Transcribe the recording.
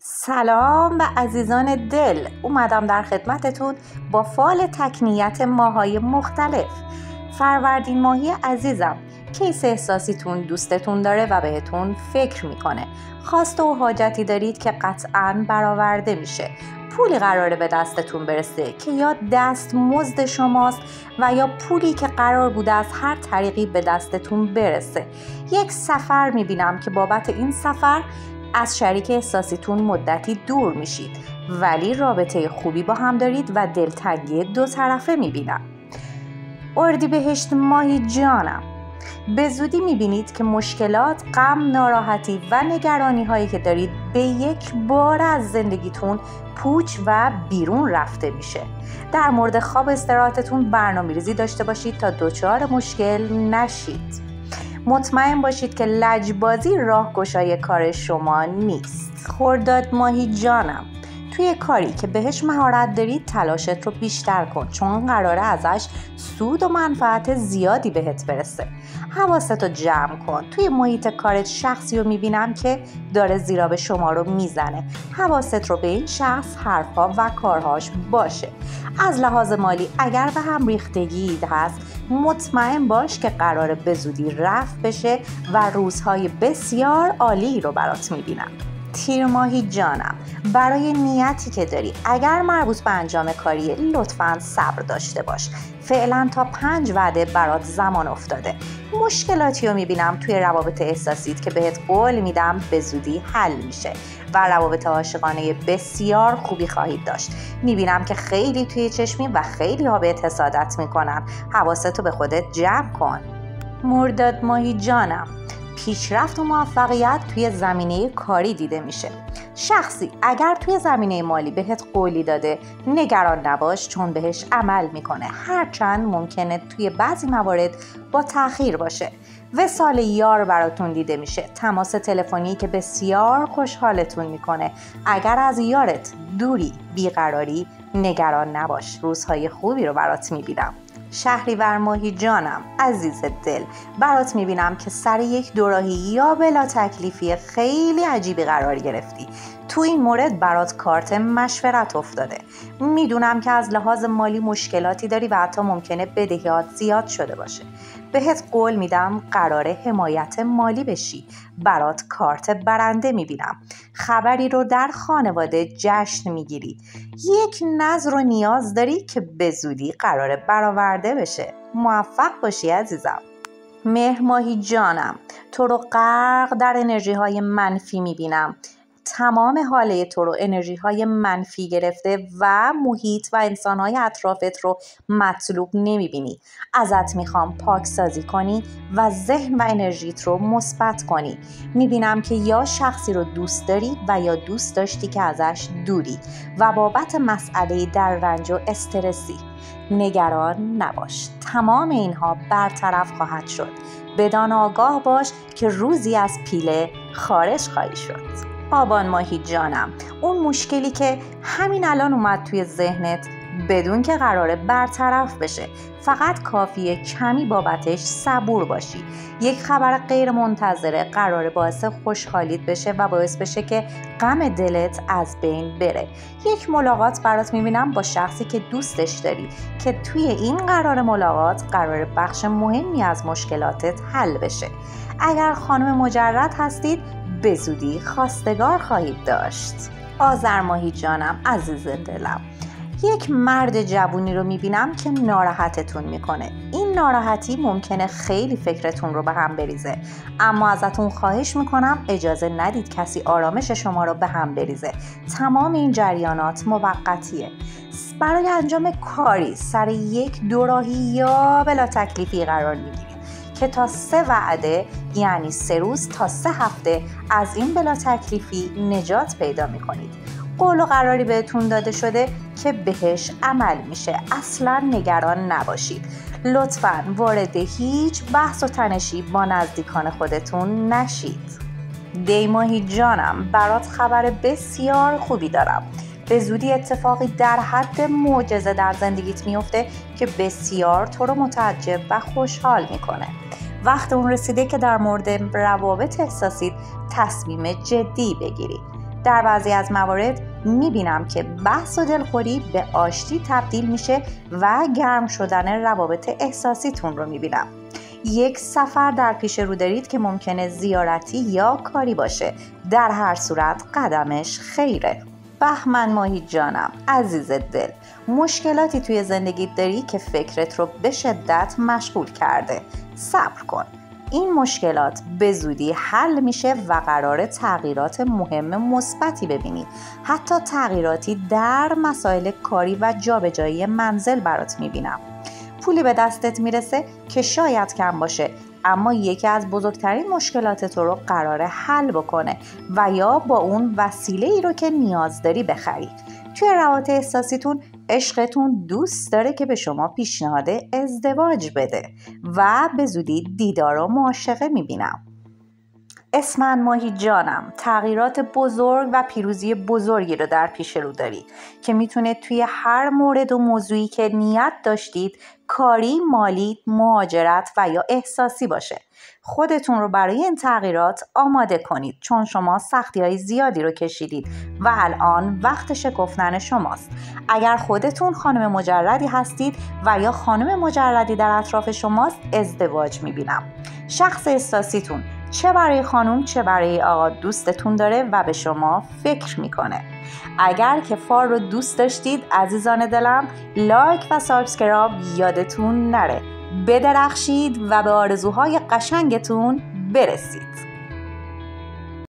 سلام به عزیزان دل، اومدم در خدمتتون با فال تکنیت ماهای مختلف. فروردین ماهی عزیزم، کیس احساسیتون دوستتون داره و بهتون فکر میکنه. خواسته و حاجتی دارید که قطعاً برآورده میشه. پولی قراره به دستتون برسه که یا دست مزد شماست و یا پولی که قرار بوده از هر طریقی به دستتون برسه. یک سفر میبینم که بابت این سفر از شریک احساسیتون مدتی دور میشید، ولی رابطه خوبی با هم دارید و دلتنگی دو طرفه میبینم. اردیبهشت ماهی جانم، به زودی میبینید که مشکلات، غم، ناراحتی و نگرانی هایی که دارید به یک بار از زندگیتون پوچ و بیرون رفته میشه. در مورد خواب استراحتتون برنامه‌ریزی داشته باشید تا دچار مشکل نشید. مطمئن باشید که لجبازی راهگشای کار شما نیست. خرداد ماهی جانم، توی کاری که بهش مهارت دارید تلاشت رو بیشتر کن، چون قراره ازش سود و منفعت زیادی بهت برسه. حواستو جمع کن. توی محیط کارت شخصی رو میبینم که داره زیرا شما رو میزنه. حواست رو به این شخص، حرفها و کارهاش باشه. از لحاظ مالی اگر به هم ریختگی هست، مطمئن باش که قراره به زودی رفع بشه و روزهای بسیار عالی رو برات میبینم. تیر ماهی جانم، برای نیتی که داری اگر مربوط به انجام کاریه لطفاً صبر داشته باش. فعلا تا 5 وعده برات زمان افتاده. مشکلاتی رو میبینم توی روابط احساسیت که بهت قول میدم به زودی حل میشه و روابط عاشقانه بسیار خوبی خواهید داشت. میبینم که خیلی توی چشمی و خیلی ها بهت حسادت میکنن. حواستو به خودت جمع کن. مرداد ماهی جانم، پیشرفت و موفقیت توی زمینه کاری دیده میشه. شخصی اگر توی زمینه مالی بهت قولی داده نگران نباش، چون بهش عمل میکنه، هرچند ممکنه توی بعضی موارد با تأخیر باشه. وصال یار براتون دیده میشه، تماس تلفنی که بسیار خوشحالتون میکنه. اگر از یارت دوری، بیقراری، نگران نباش، روزهای خوبی رو برات میبینم. شهریور ماهی جانم، عزیز دل، برات میبینم که سر یک دوراهی یا بلا تکلیفی خیلی عجیبی قرار گرفتی. تو این مورد برات کارت مشورت افتاده. میدونم که از لحاظ مالی مشکلاتی داری و حتی ممکنه بدهیات زیاد شده باشه. بهت قول میدم قراره حمایت مالی بشی. برات کارت برنده میبینم. خبری رو در خانواده جشن میگیری. یک نظر و نیاز داری که به زودی قراره برآورده بشه. موفق باشی عزیزم. مهر ماهی جانم، تو رو غرق در انرژی های منفی میبینم. تمام حاله تو رو انرژی های منفی گرفته و محیط و انسان های اطرافت رو مطلوب نمیبینی. ازت میخوام پاکسازی کنی و ذهن و انرژیت رو مثبت کنی. میبینم که یا شخصی رو دوست داری و یا دوست داشتی که ازش دوری و بابت مسئله در رنج و استرسی. نگران نباش، تمام اینها برطرف خواهد شد. بدان آگاه باش که روزی از پیله خارج خواهی شد. آبان ماهی جانم، اون مشکلی که همین الان اومد توی ذهنت بدون که قراره برطرف بشه، فقط کافیه کمی بابتش صبور باشی. یک خبر غیر منتظره قراره باعث خوشحالیت بشه و باعث بشه که غم دلت از بین بره. یک ملاقات برات میبینم با شخصی که دوستش داری که توی این قرار ملاقات قراره بخش مهمی از مشکلاتت حل بشه. اگر خانم مجرد هستید به زودی خواستگار خواهید داشت. آذر ماهی جانم، عزیز دلم، یک مرد جوونی رو میبینم که ناراحتتون میکنه. این ناراحتی ممکنه خیلی فکرتون رو به هم بریزه، اما ازتون خواهش میکنم اجازه ندید کسی آرامش شما رو به هم بریزه. تمام این جریانات موقتیه. برای انجام کاری سر یک دوراهی یا بلا تکلیفی قرار میگیرید که تا 3 وعده، یعنی 3 روز تا 3 هفته از این بلا تکلیفی نجات پیدا میکنید. قول و قراری بهتون داده شده که بهش عمل میشه. اصلا نگران نباشید. لطفاً وارد هیچ بحث و تنشی با نزدیکان خودتون نشید. دی ماهی جانم، برات خبر بسیار خوبی دارم. به زودی اتفاقی در حد معجزه در زندگیت میفته که بسیار تو رو متعجب و خوشحال میکنه. وقت اون رسیده که در مورد روابط احساسیت تصمیم جدی بگیری. در بعضی از موارد میبینم که بحث و دلخوری به آشتی تبدیل میشه و گرم شدن روابط احساسیتون رو میبینم. یک سفر در پیش رو دارید که ممکنه زیارتی یا کاری باشه. در هر صورت قدمش خیره. بهمن ماهی جانم، عزیز دل، مشکلاتی توی زندگیت داری که فکرت رو به شدت مشغول کرده. صبر کن. این مشکلات به زودی حل میشه و قرار تغییرات مهم مثبتی ببینی. حتی تغییراتی در مسائل کاری و جابجایی منزل برات میبینم. پولی به دستت میرسه که شاید کم باشه، اما یکی از بزرگترین مشکلات تو رو قراره حل بکنه و یا با اون وسیله ای رو که نیاز داری بخری. توی روابط احساسیتون عشقتون دوست داره که به شما پیشنهاد ازدواج بده و به زودی دیدار و معاشقه میبینم. اسمن ماهی جانم، تغییرات بزرگ و پیروزی بزرگی رو در پیش رو داری که میتونه توی هر مورد و موضوعی که نیت داشتید، کاری، مالی، مهاجرت و یا احساسی باشه. خودتون رو برای این تغییرات آماده کنید، چون شما سختی‌های زیادی رو کشیدید و الان وقت شکفتن شماست. اگر خودتون خانم مجردی هستید و یا خانم مجردی در اطراف شماست، ازدواج میبینم. شخص احساسیتون چه برای خانم چه برای آقا دوستتون داره و به شما فکر میکنه. اگر که فار رو دوست داشتید عزیزان دلم، لایک و سابسکرایب یادتون نره. بدرخشید و به آرزوهای قشنگتون برسید.